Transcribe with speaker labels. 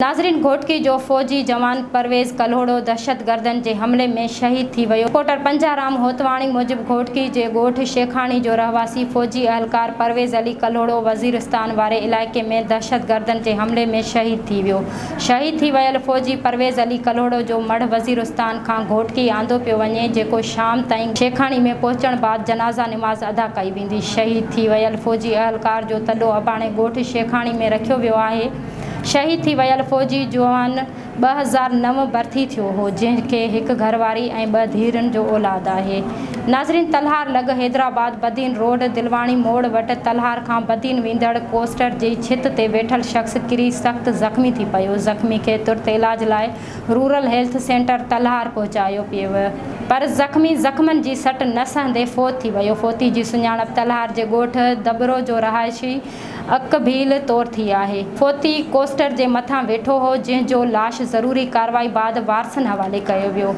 Speaker 1: नाज़रीन, घोटकी जो फ़ौजी जवान परवेज़ कल्होड़ो दहशतगर्दनि जे हमले में शहीद थी वियो। रिपोर्टर पंजाराम होतवाणी मूजिब घोटकी जे ॻोठ शेखाणी जो रहवासी फ़ौजी अहलकार परवेज़ अली कल्होड़ो वज़ीरिस्तान वारे इलाइक़े में दहशतगर्दनि जे हमले में शहीद थी वियो। शहीद थी वियल फ़ौजी परवेज़ अली कल्होड़ो जो मढ़ वज़ीरिस्तान खां घोटकी आंदो पियो वञे, जेको शाम ताईं शेखाणी में पहुचण बाद जनाज़ा निमाज़ अदा कई वेंदी। शहीद थी वियल फ़ौजी अहलकार जो तॾो अबाणे ॻोठ शेखाणी में रखियो वियो आहे। शहीद थी वियल फ़ौजी जवान 2009 भर्ती थियो हो, जंहिंखे हिकु घरवारी ऐं 2 धीअरुनि जो औलाद आहे। नाज़रीन, तलहार लॻ हैदराबाद बदीन रोड दिलवाणी मोड़ वटि तलहार खां बदीन वेंदड़ कोस्टर जी छित ते वेठल शख़्स किरी सख़्त ज़ख़्मी थी पियो। ज़ख़्मी खे तुर्त इलाज लाइ रूरल हेल्थ सेंटर तलहार पहुचायो पियो, पर ज़ख़्मी ज़ख़्मनि जी सट न सहंदे फ़ौत थी वियो। फ़ौती जी सुञाणप तलहार जे ॻोठ दबरो जो रहायशी अकभील तौर थी आहे। फ़ौती कोस्टर जे मथां वेठो हो, जंहिं जो लाश ज़रूरी कार्रवाई बाद वारसनि हवाले कयो वियो।